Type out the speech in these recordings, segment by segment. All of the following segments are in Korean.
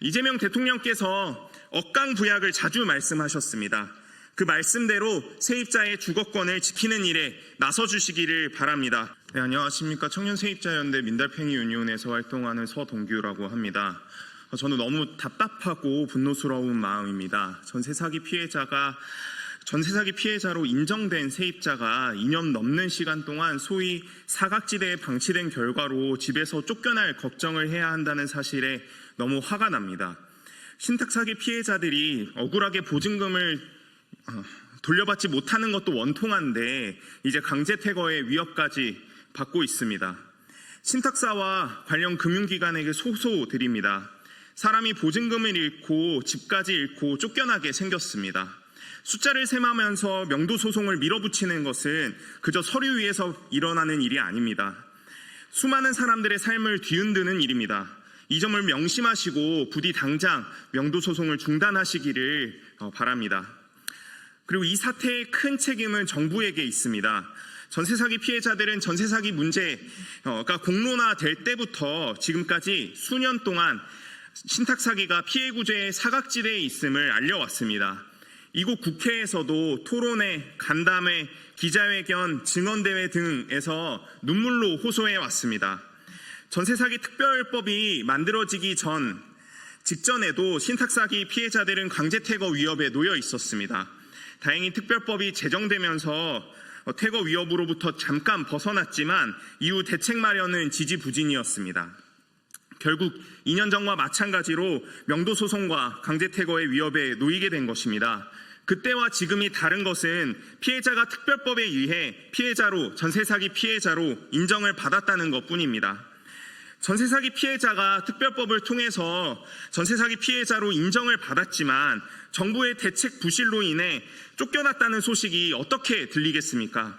이재명 대통령께서 억강부약을 자주 말씀하셨습니다. 그 말씀대로 세입자의 주거권을 지키는 일에 나서주시기를 바랍니다. 네, 안녕하십니까. 청년세입자연대 민달팽이유니온에서 활동하는 서동규라고 합니다. 저는 너무 답답하고 분노스러운 마음입니다. 전세 사기 피해자로 인정된 세입자가 2년 넘는 시간 동안 소위 사각지대에 방치된 결과로 집에서 쫓겨날 걱정을 해야 한다는 사실에 너무 화가 납니다. 신탁사기 피해자들이 억울하게 보증금을 돌려받지 못하는 것도 원통한데 이제 강제퇴거의 위협까지 받고 있습니다. 신탁사와 관련 금융기관에게 소소드립니다. 사람이 보증금을 잃고 집까지 잃고 쫓겨나게 생겼습니다. 숫자를 셈하면서 명도소송을 밀어붙이는 것은 그저 서류 위에서 일어나는 일이 아닙니다. 수많은 사람들의 삶을 뒤흔드는 일입니다. 이 점을 명심하시고 부디 당장 명도소송을 중단하시기를 바랍니다. 그리고 이 사태의 큰 책임은 정부에게 있습니다. 전세사기 피해자들은 전세사기 문제가 공론화될 때부터 지금까지 수년 동안 신탁사기가 피해구제의 사각지대에 있음을 알려왔습니다. 이곳 국회에서도 토론회, 간담회, 기자회견, 증언대회 등에서 눈물로 호소해왔습니다. 전세사기 특별법이 만들어지기 직전에도 신탁사기 피해자들은 강제퇴거 위협에 놓여 있었습니다. 다행히 특별법이 제정되면서 퇴거 위협으로부터 잠깐 벗어났지만 이후 대책 마련은 지지부진이었습니다. 결국 2년 전과 마찬가지로 명도소송과 강제퇴거의 위협에 놓이게 된 것입니다. 그때와 지금이 다른 것은 피해자가 특별법에 의해 전세사기 피해자로 인정을 받았다는 것뿐입니다. 전세사기 피해자가 특별법을 통해서 전세사기 피해자로 인정을 받았지만 정부의 대책 부실로 인해 쫓겨났다는 소식이 어떻게 들리겠습니까?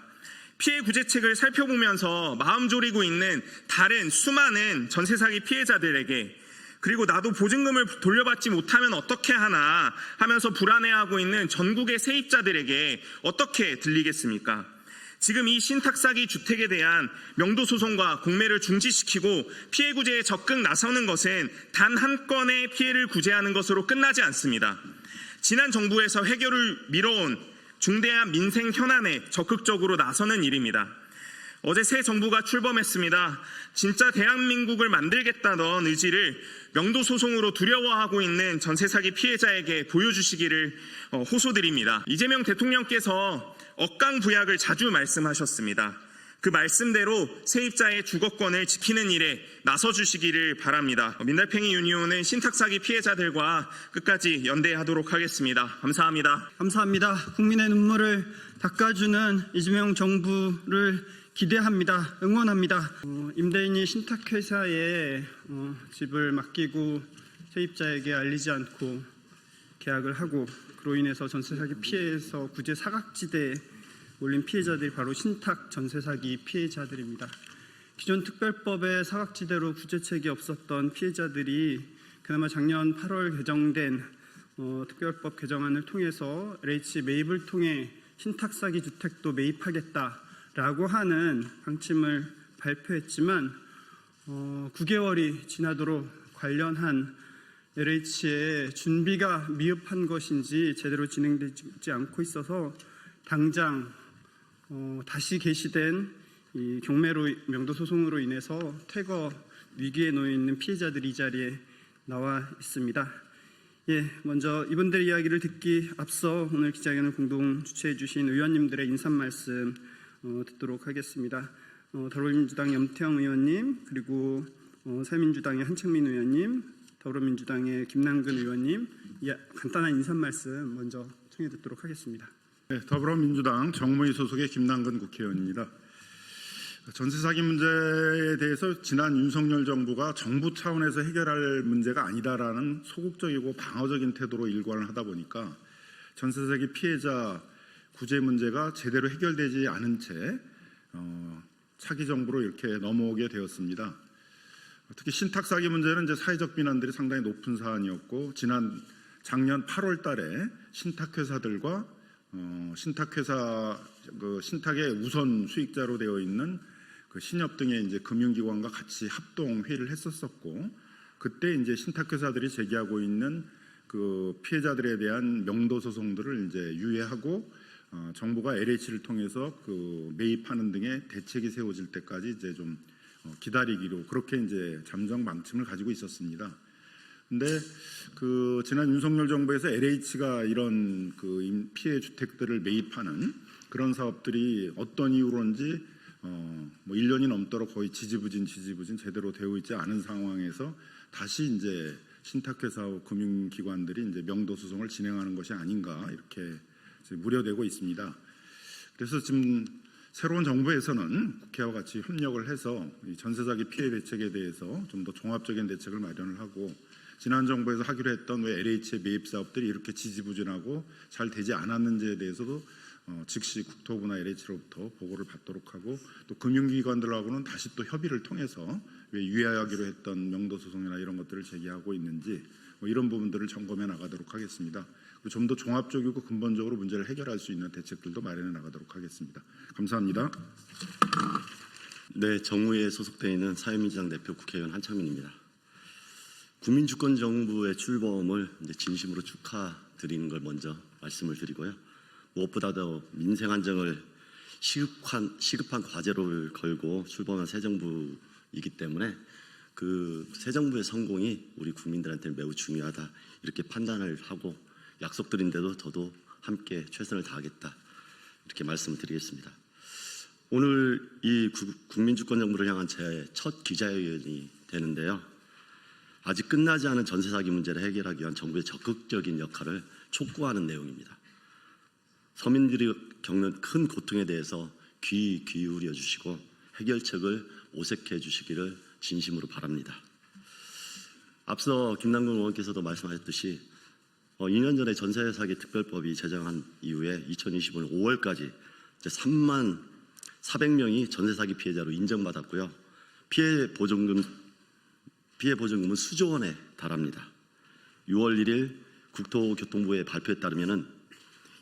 피해 구제책을 살펴보면서 마음 졸이고 있는 다른 수많은 전세사기 피해자들에게 그리고 나도 보증금을 돌려받지 못하면 어떻게 하나 하면서 불안해하고 있는 전국의 세입자들에게 어떻게 들리겠습니까? 지금 이 신탁사기 주택에 대한 명도소송과 공매를 중지시키고 피해 구제에 적극 나서는 것은 단 한 건의 피해를 구제하는 것으로 끝나지 않습니다. 지난 정부에서 해결을 미뤄온 중대한 민생 현안에 적극적으로 나서는 일입니다. 어제 새 정부가 출범했습니다. 진짜 대한민국을 만들겠다던 의지를 명도소송으로 두려워하고 있는 전세사기 피해자에게 보여주시기를 호소드립니다. 이재명 대통령께서 억강부약을 자주 말씀하셨습니다. 그 말씀대로 세입자의 주거권을 지키는 일에 나서주시기를 바랍니다. 민달팽이 유니온은 신탁사기 피해자들과 끝까지 연대하도록 하겠습니다. 감사합니다. 감사합니다. 국민의 눈물을 닦아주는 이재명 정부를 기대합니다. 응원합니다. 임대인이 신탁회사에 집을 맡기고 세입자에게 알리지 않고 계약을 하고 그로 인해서 전세사기 피해에서 구제 사각지대에 몰린 피해자들이 바로 신탁 전세사기 피해자들입니다. 기존 특별법의 사각지대로 구제책이 없었던 피해자들이 그나마 작년 8월 개정된 특별법 개정안을 통해서 LH 매입을 통해 신탁사기 주택도 매입하겠다라고 하는 방침을 발표했지만 9개월이 지나도록 관련한 LH의 준비가 미흡한 것인지 제대로 진행되지 않고 있어서 당장 다시 개시된 이 경매로 명도소송으로 인해서 퇴거 위기에 놓여 있는 피해자들이 이 자리에 나와 있습니다. 먼저 이분들의 이야기를 듣기 앞서 오늘 기자회견을 공동 주최해 주신 의원님들의 인사 말씀 듣도록 하겠습니다. 더불어민주당 염태영 의원님, 그리고 새민주당의 한창민 의원님, 더불어민주당의 김남근 의원님 간단한 인사 말씀 먼저 청해 듣도록 하겠습니다. 네, 더불어민주당 정무위 소속의 김남근 국회의원입니다. 전세사기 문제에 대해서 지난 윤석열 정부가 정부 차원에서 해결할 문제가 아니다라는 소극적이고 방어적인 태도로 일관을 하다 보니까 전세사기 피해자 구제 문제가 제대로 해결되지 않은 채 차기 정부로 이렇게 넘어오게 되었습니다. 특히 신탁사기 문제는 이제 사회적 비난들이 상당히 높은 사안이었고 작년 8월 달에 신탁회사들과 신탁의 우선 수익자로 되어 있는 신협 등의 이제 금융기관과 같이 합동 회의를 했었었고 그때 이제 신탁회사들이 제기하고 있는 그 피해자들에 대한 명도 소송들을 이제 유예하고 정부가 LH를 통해서 그 매입하는 등의 대책이 세워질 때까지 이제 좀 기다리기로 그렇게 이제 잠정 방침을 가지고 있었습니다. 근데 그 지난 윤석열 정부에서 LH가 이런 그 피해 주택들을 매입하는 그런 사업들이 어떤 이유로인지 뭐 1년이 넘도록 거의 지지부진 제대로 되어 있지 않은 상황에서 다시 이제 신탁회사와 금융기관들이 이제 명도 소송을 진행하는 것이 아닌가 이렇게 우려되고 있습니다. 그래서 지금 새로운 정부에서는 국회와 같이 협력을 해서 이 전세 사기 피해 대책에 대해서 좀 더 종합적인 대책을 마련을 하고 지난 정부에서 하기로 했던 왜 LH의 매입 사업들이 이렇게 지지부진하고 잘 되지 않았는지에 대해서도 즉시 국토부나 LH로부터 보고를 받도록 하고 또 금융기관들하고는 다시 또 협의를 통해서 왜 유예하기로 했던 명도 소송이나 이런 것들을 제기하고 있는지 뭐 이런 부분들을 점검해 나가도록 하겠습니다. 그리고 좀 더 종합적이고 근본적으로 문제를 해결할 수 있는 대책들도 마련해 나가도록 하겠습니다. 감사합니다. 네, 정무위에 소속되어 있는 사회민주당 대표 국회의원 한창민입니다. 국민주권정부의 출범을 이제 진심으로 축하드리는 걸 먼저 말씀을 드리고요. 무엇보다도 민생 안정을 시급한 과제로 걸고 출범한 새 정부이기 때문에 그 새 정부의 성공이 우리 국민들한테는 매우 중요하다 이렇게 판단을 하고 약속드린데도 저도 함께 최선을 다하겠다 이렇게 말씀을 드리겠습니다. 오늘 이 국민주권정부를 향한 제 첫 기자회견이 되는데요. 아직 끝나지 않은 전세 사기 문제를 해결하기 위한 정부의 적극적인 역할을 촉구하는 내용입니다. 서민들이 겪는 큰 고통에 대해서 귀 기울여 주시고 해결책을 모색해 주시기를 진심으로 바랍니다. 앞서 김남근 의원께서도 말씀하셨듯이 2년 전에 전세 사기 특별법이 제정한 이후에 2025년 5월까지 3만 400명이 전세 사기 피해자로 인정받았고요. 피해 보증금은 수조 원에 달합니다. 6월 1일 국토교통부의 발표에 따르면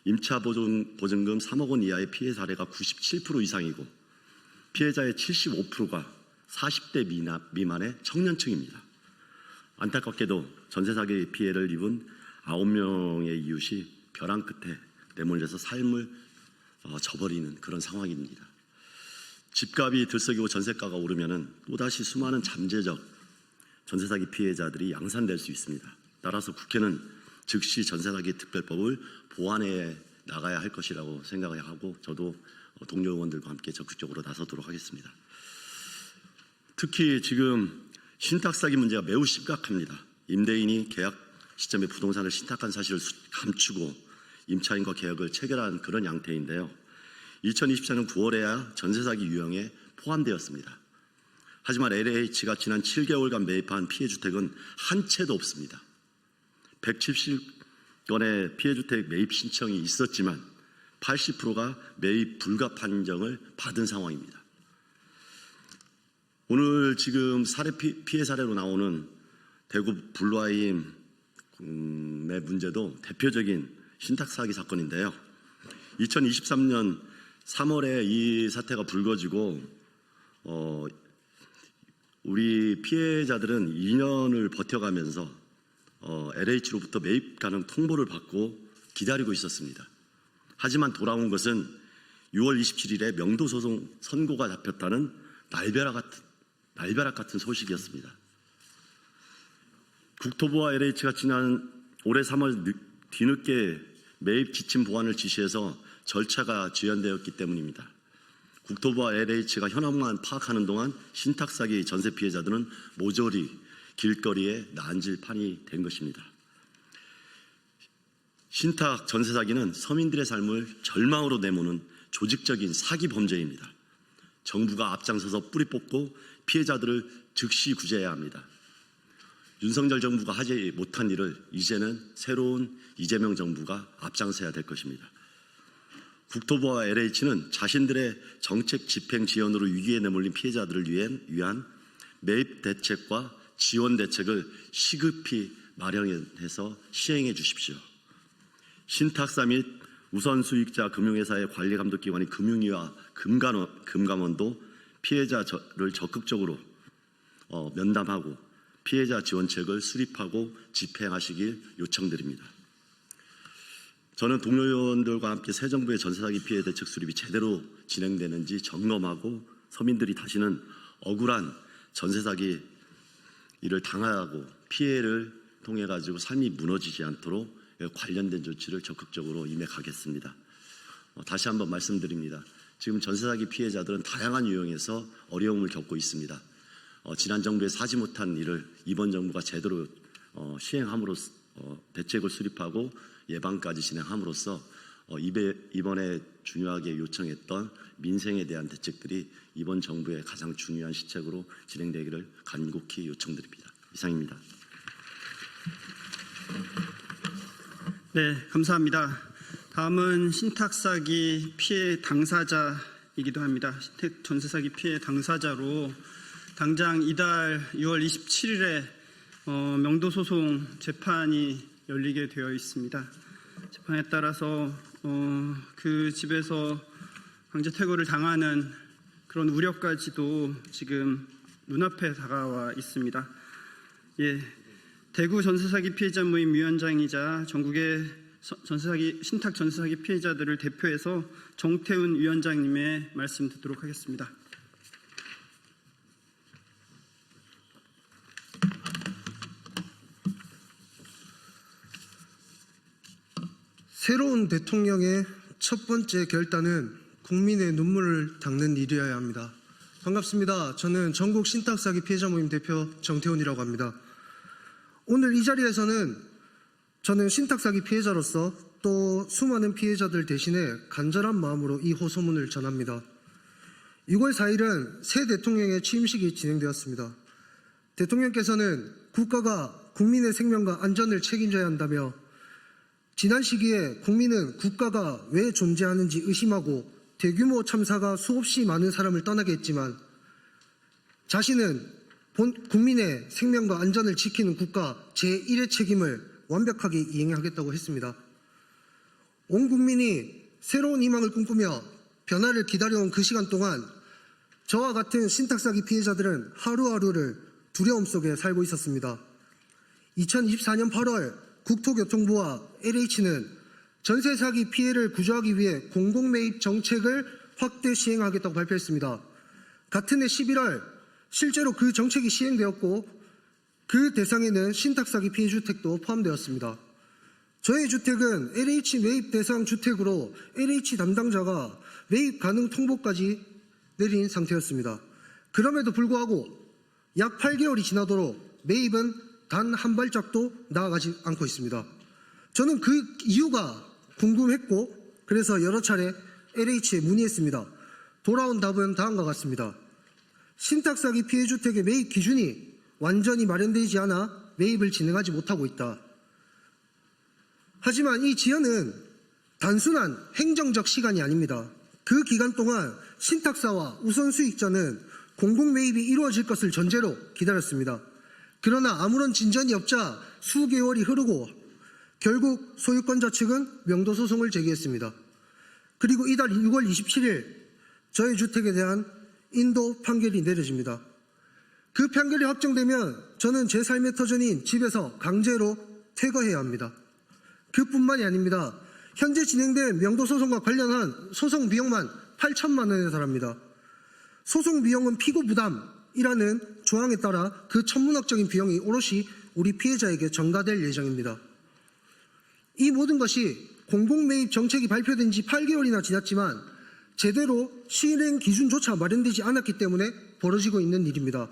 임차 보증금 3억 원 이하의 피해 사례가 97% 이상이고 피해자의 75%가 40대 미만의 청년층입니다. 안타깝게도 전세 사기 피해를 입은 9명의 이웃이 벼랑 끝에 내몰려서 삶을 저버리는 그런 상황입니다. 집값이 들썩이고 전세가가 오르면 또다시 수많은 잠재적 전세 사기 피해자들이 양산될 수 있습니다. 따라서 국회는 즉시 전세 사기 특별법을 보완해 나가야 할 것이라고 생각을 하고 저도 동료 의원들과 함께 적극적으로 나서도록 하겠습니다. 특히 지금 신탁 사기 문제가 매우 심각합니다. 임대인이 계약 시점에 부동산을 신탁한 사실을 감추고 임차인과 계약을 체결한 그런 양태인데요. 2024년 9월에야 전세 사기 유형에 포함되었습니다. 하지만 LH가 지난 7개월간 매입한 피해주택은 한 채도 없습니다. 170건의 피해주택 매입 신청이 있었지만 80%가 매입 불가 판정을 받은 상황입니다. 오늘 지금 피해 사례로 나오는 대구 블루아임의 문제도 대표적인 신탁 사기 사건인데요. 2023년 3월에 이 사태가 불거지고 우리 피해자들은 2년을 버텨가면서 LH로부터 매입 가능 통보를 받고 기다리고 있었습니다. 하지만 돌아온 것은 6월 27일에 명도소송 선고가 잡혔다는 날벼락 같은 소식이었습니다. 국토부와 LH가 지난 올해 3월 뒤늦게 매입 지침 보완을 지시해서 절차가 지연되었기 때문입니다. 국토부와 LH가 현황만 파악하는 동안 신탁 사기 전세 피해자들은 모조리 길거리에 난질판이 된 것입니다. 신탁 전세 사기는 서민들의 삶을 절망으로 내모는 조직적인 사기 범죄입니다. 정부가 앞장서서 뿌리 뽑고 피해자들을 즉시 구제해야 합니다. 윤석열 정부가 하지 못한 일을 이제는 새로운 이재명 정부가 앞장서야 될 것입니다. 국토부와 LH는 자신들의 정책 집행 지연으로 위기에 내몰린 피해자들을 위한 매입 대책과 지원 대책을 시급히 마련해서 시행해 주십시오. 신탁사 및 우선 수익자 금융회사의 관리감독기관인 금융위와 금감원도 피해자를 적극적으로 면담하고 피해자 지원책을 수립하고 집행하시길 요청드립니다. 저는 동료 의원들과 함께 새 정부의 전세 사기 피해 대책 수립이 제대로 진행되는지 점검하고 서민들이 다시는 억울한 전세 사기 일을 당하고 피해를 통해 가지고 삶이 무너지지 않도록 관련된 조치를 적극적으로 임해가겠습니다. 다시 한번 말씀드립니다. 지금 전세 사기 피해자들은 다양한 유형에서 어려움을 겪고 있습니다. 지난 정부에서 하지 못한 일을 이번 정부가 제대로 시행함으로써 대책을 수립하고 예방까지 진행함으로써 이번에 중요하게 요청했던 민생에 대한 대책들이 이번 정부의 가장 중요한 시책으로 진행되기를 간곡히 요청드립니다. 이상입니다. 네, 감사합니다. 다음은 신탁 사기 피해 당사자이기도 합니다. 신탁 전세 사기 피해 당사자로 당장 이달 6월 27일에 명도 소송 재판이 열리게 되어 있습니다. 재판에 따라서 그 집에서 강제 퇴거를 당하는 그런 우려까지도 지금 눈앞에 다가와 있습니다. 예, 대구 전세사기 피해자 모임 위원장이자 전국의 신탁 전세사기 피해자들을 대표해서 정태훈 위원장님의 말씀 듣도록 하겠습니다. 새로운 대통령의 첫 번째 결단은 국민의 눈물을 닦는 일이어야 합니다. 반갑습니다. 저는 전국 신탁사기 피해자 모임 대표 정태훈이라고 합니다. 오늘 이 자리에서는 저는 신탁사기 피해자로서 또 수많은 피해자들 대신에 간절한 마음으로 이 호소문을 전합니다. 6월 4일은 새 대통령의 취임식이 진행되었습니다. 대통령께서는 국가가 국민의 생명과 안전을 책임져야 한다며 지난 시기에 국민은 국가가 왜 존재하는지 의심하고 대규모 참사가 수없이 많은 사람을 떠나게 했지만 자신은 국민의 생명과 안전을 지키는 국가 제1의 책임을 완벽하게 이행하겠다고 했습니다. 온 국민이 새로운 희망을 꿈꾸며 변화를 기다려온 그 시간 동안 저와 같은 신탁사기 피해자들은 하루하루를 두려움 속에 살고 있었습니다. 2024년 8월 국토교통부와 LH는 전세 사기 피해를 구조하기 위해 공공매입 정책을 확대 시행하겠다고 발표했습니다. 같은 해 11월 실제로 그 정책이 시행되었고 그 대상에는 신탁사기 피해 주택도 포함되었습니다. 저의 주택은 LH 매입 대상 주택으로 LH 담당자가 매입 가능 통보까지 내린 상태였습니다. 그럼에도 불구하고 약 8개월이 지나도록 매입은 단 한 발짝도 나아가지 않고 있습니다. 저는 그 이유가 궁금했고 그래서 여러 차례 LH에 문의했습니다. 돌아온 답은 다음과 같습니다. 신탁사기 피해주택의 매입 기준이 완전히 마련되지 않아 매입을 진행하지 못하고 있다. 하지만 이 지연은 단순한 행정적 시간이 아닙니다. 그 기간 동안 신탁사와 우선수익자는 공공매입이 이루어질 것을 전제로 기다렸습니다. 그러나 아무런 진전이 없자 수개월이 흐르고 결국 소유권자 측은 명도소송을 제기했습니다. 그리고 이달 6월 27일 저의 주택에 대한 인도 판결이 내려집니다. 그 판결이 확정되면 저는 제 삶의 터전인 집에서 강제로 퇴거해야 합니다. 그뿐만이 아닙니다. 현재 진행된 명도소송과 관련한 소송 비용만 8천만 원에 달합니다. 소송 비용은 피고 부담이라는 조항에 따라 그 천문학적인 비용이 오롯이 우리 피해자에게 전가될 예정입니다. 이 모든 것이 공공매입 정책이 발표된 지 8개월이나 지났지만 제대로 시행 기준조차 마련되지 않았기 때문에 벌어지고 있는 일입니다.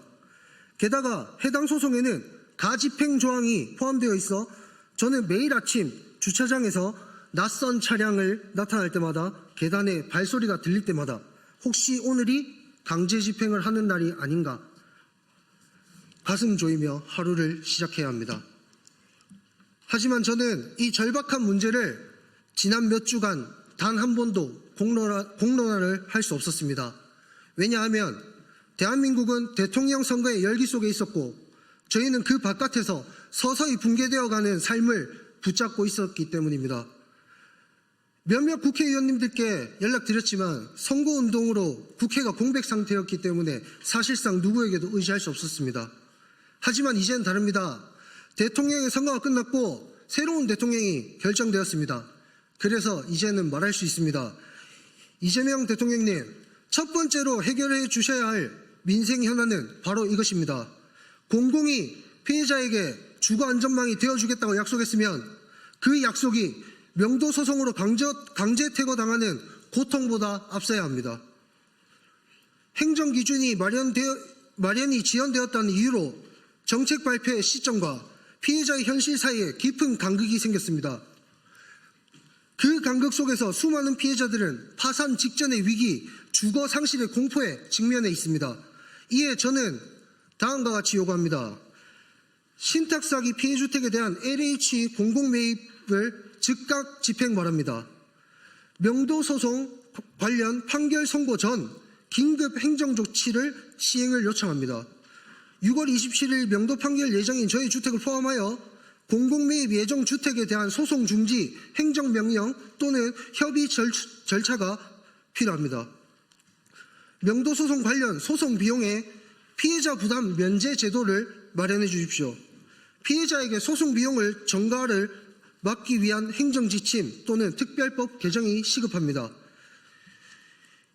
게다가 해당 소송에는 가집행 조항이 포함되어 있어 저는 매일 아침 주차장에서 낯선 차량을 나타날 때마다 계단에 발소리가 들릴 때마다 혹시 오늘이 강제 집행을 하는 날이 아닌가 가슴 조이며 하루를 시작해야 합니다. 하지만 저는 이 절박한 문제를 지난 몇 주간 단 한 번도 공론화를 할 수 없었습니다. 왜냐하면 대한민국은 대통령 선거의 열기 속에 있었고 저희는 그 바깥에서 서서히 붕괴되어가는 삶을 붙잡고 있었기 때문입니다. 몇몇 국회의원님들께 연락드렸지만 선거운동으로 국회가 공백 상태였기 때문에 사실상 누구에게도 의지할 수 없었습니다. 하지만 이제는 다릅니다. 대통령의 선거가 끝났고 새로운 대통령이 결정되었습니다. 그래서 이제는 말할 수 있습니다. 이재명 대통령님, 첫 번째로 해결해 주셔야 할 민생 현안은 바로 이것입니다. 공공이 피해자에게 주거 안전망이 되어주겠다고 약속했으면 그 약속이 명도 소송으로 강제 퇴거당하는 고통보다 앞서야 합니다. 행정 기준이 마련이 지연되었다는 이유로 정책 발표의 시점과 피해자의 현실 사이에 깊은 간극이 생겼습니다. 그 간극 속에서 수많은 피해자들은 파산 직전의 위기, 주거 상실의 공포에 직면해 있습니다. 이에 저는 다음과 같이 요구합니다. 신탁사기 피해주택에 대한 LH 공공매입을 즉각 집행 바랍니다. 명도소송 관련 판결 선고 전 긴급 행정조치를 시행을 요청합니다. 6월 27일 명도 판결 예정인 저희 주택을 포함하여 공공매입 예정 주택에 대한 소송 중지, 행정명령 또는 협의 절차가 필요합니다. 명도소송 관련 소송 비용에 피해자 부담 면제 제도를 마련해 주십시오. 피해자에게 소송 비용을 전가를 막기 위한 행정지침 또는 특별법 개정이 시급합니다.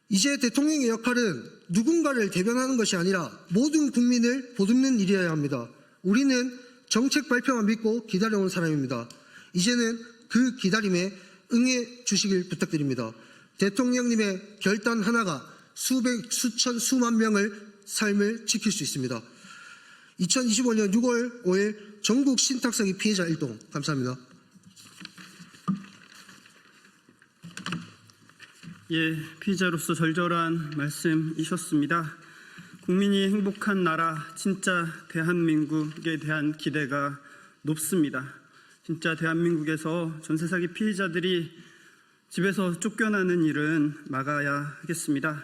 이제 대통령의 역할은 누군가를 대변하는 것이 아니라 모든 국민을 보듬는 일이어야 합니다. 우리는 정책 발표만 믿고 기다려온 사람입니다. 이제는 그 기다림에 응해 주시길 부탁드립니다. 대통령님의 결단 하나가 수천, 수만 명의 삶을 지킬 수 있습니다. 2025년 6월 5일 전국 신탁사기 피해자 일동. 감사합니다. 예, 피해자로서 절절한 말씀이셨습니다. 국민이 행복한 나라, 진짜 대한민국에 대한 기대가 높습니다. 진짜 대한민국에서 전세 사기 피해자들이 집에서 쫓겨나는 일은 막아야 하겠습니다.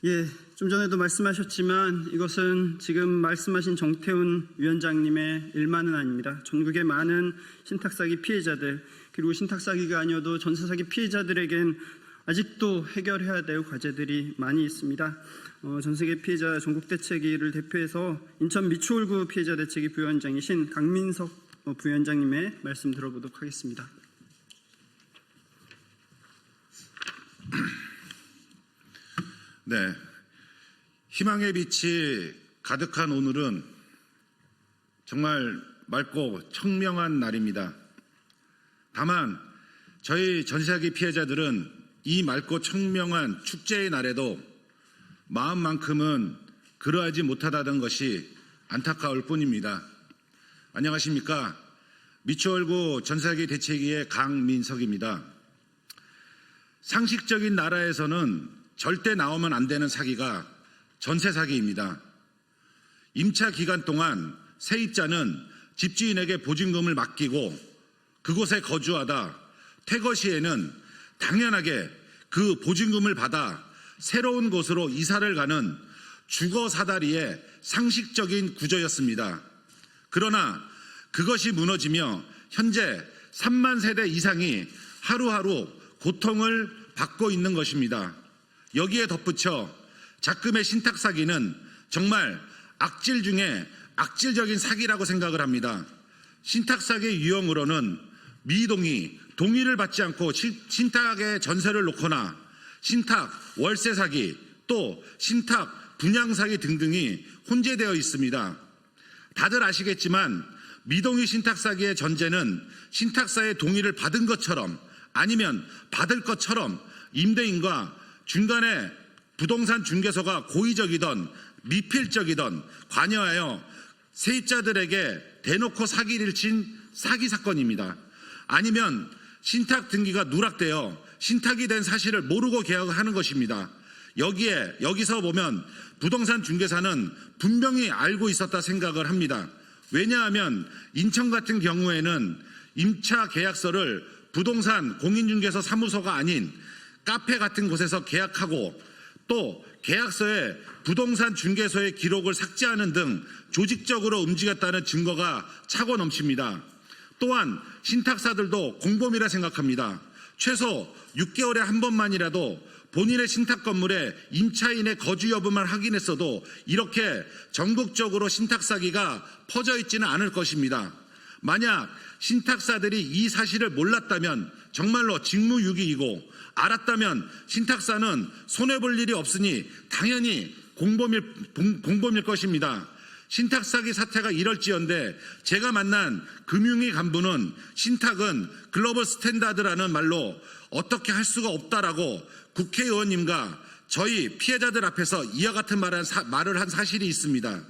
예, 좀 전에도 말씀하셨지만 이것은 지금 말씀하신 정태훈 위원장님의 일만은 아닙니다. 전국의 많은 신탁사기 피해자들, 그리고 신탁사기가 아니어도 전세 사기 피해자들에겐 아직도 해결해야 될 과제들이 많이 있습니다. 전세계 피해자 전국대책위를 대표해서 인천 미추홀구 피해자 대책위 부위원장이신 강민석 부위원장님의 말씀 들어보도록 하겠습니다. 네, 희망의 빛이 가득한 오늘은 정말 맑고 청명한 날입니다. 다만 저희 전세사기 피해자들은 이 맑고 청명한 축제의 날에도 마음만큼은 그러하지 못하다는 것이 안타까울 뿐입니다. 안녕하십니까? 미추홀구 전세사기 대책위의 강민석입니다. 상식적인 나라에서는 절대 나오면 안 되는 사기가 전세 사기입니다. 임차 기간 동안 세입자는 집주인에게 보증금을 맡기고 그곳에 거주하다 퇴거 시에는 당연하게 그 보증금을 받아 새로운 곳으로 이사를 가는 주거 사다리의 상식적인 구조였습니다. 그러나 그것이 무너지며 현재 3만 세대 이상이 하루하루 고통을 받고 있는 것입니다. 여기에 덧붙여 작금의 신탁 사기는 정말 악질 중에 악질적인 사기라고 생각을 합니다. 신탁 사기 유형으로는 미동의, 동의를 받지 않고 신탁의 전세를 놓거나 신탁 월세 사기, 또 신탁 분양 사기 등등이 혼재되어 있습니다. 다들 아시겠지만 미동의 신탁 사기의 전제는 신탁사의 동의를 받은 것처럼 아니면 받을 것처럼 임대인과 중간에 부동산 중개소가 고의적이든 미필적이든 관여하여 세입자들에게 대놓고 사기를 친 사기 사건입니다. 아니면 신탁 등기가 누락되어 신탁이 된 사실을 모르고 계약을 하는 것입니다. 여기서 보면 부동산 중개사는 분명히 알고 있었다 생각을 합니다. 왜냐하면 인천 같은 경우에는 임차 계약서를 부동산 공인중개소 사무소가 아닌 카페 같은 곳에서 계약하고 또 계약서에 부동산 중개소의 기록을 삭제하는 등 조직적으로 움직였다는 증거가 차고 넘칩니다. 또한 신탁사들도 공범이라 생각합니다. 최소 6개월에 한 번만이라도 본인의 신탁 건물에 임차인의 거주 여부만 확인했어도 이렇게 전국적으로 신탁 사기가 퍼져 있지는 않을 것입니다. 만약 신탁사들이 이 사실을 몰랐다면 정말로 직무유기이고, 알았다면 신탁사는 손해볼 일이 없으니 당연히 공범일 것입니다. 신탁사기 사태가 이럴지언데 제가 만난 금융위 간부는 신탁은 글로벌 스탠다드라는 말로 어떻게 할 수가 없다라고 국회의원님과 저희 피해자들 앞에서 이와 같은 말을 한 사실이 있습니다.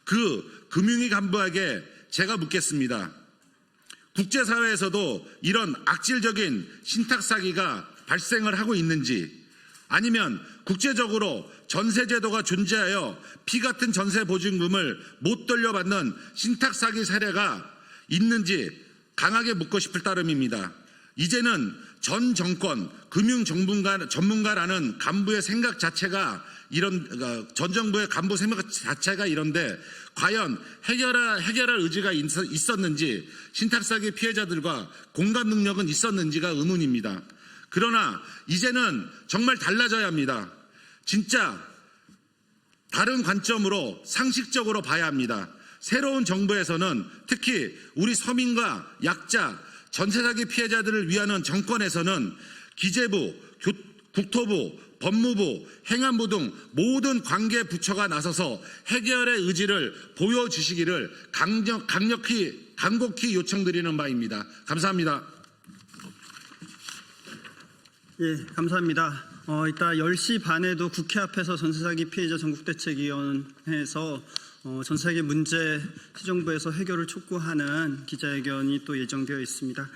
그 금융위 간부에게 제가 묻겠습니다. 국제사회에서도 이런 악질적인 신탁사기가 발생을 하고 있는지, 아니면 국제적으로 전세제도가 존재하여 피같은 전세보증금을 못 돌려받는 신탁사기 사례가 있는지 강하게 묻고 싶을 따름입니다. 이제는 전 정권 금융전문가라는 간부의 생각 자체가 전 정부의 간부 생각 자체가 이런데 과연 해결할 의지가 있었는지, 신탁사기 피해자들과 공감 능력은 있었는지가 의문입니다. 그러나 이제는 정말 달라져야 합니다. 진짜 다른 관점으로 상식적으로 봐야 합니다. 새로운 정부에서는 특히 우리 서민과 약자, 전세사기 피해자들을 위하는 정권에서는 기재부, 국토부, 법무부, 행안부 등 모든 관계 부처가 나서서 해결의 의지를 보여주시기를 간곡히 요청드리는 바입니다. 감사합니다. 예, 감사합니다. 이따 10시 반에도 국회 앞에서 전세사기 피해자 전국대책위원회에서 전세사기 문제 시정부에서 해결을 촉구하는 기자회견이 또 예정되어 있습니다.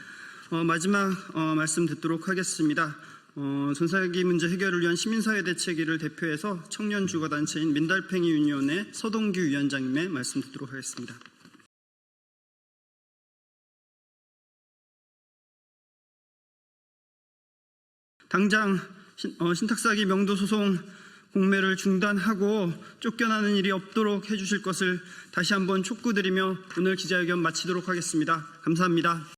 마지막 말씀 듣도록 하겠습니다. 전세사기 문제 해결을 위한 시민사회 대책위를 대표해서 청년 주거단체인 민달팽이 유니온의 서동규 위원장님의 말씀 듣도록 하겠습니다. 당장 신탁사기 명도소송 공매를 중단하고 쫓겨나는 일이 없도록 해주실 것을 다시 한번 촉구드리며 오늘 기자회견 마치도록 하겠습니다. 감사합니다.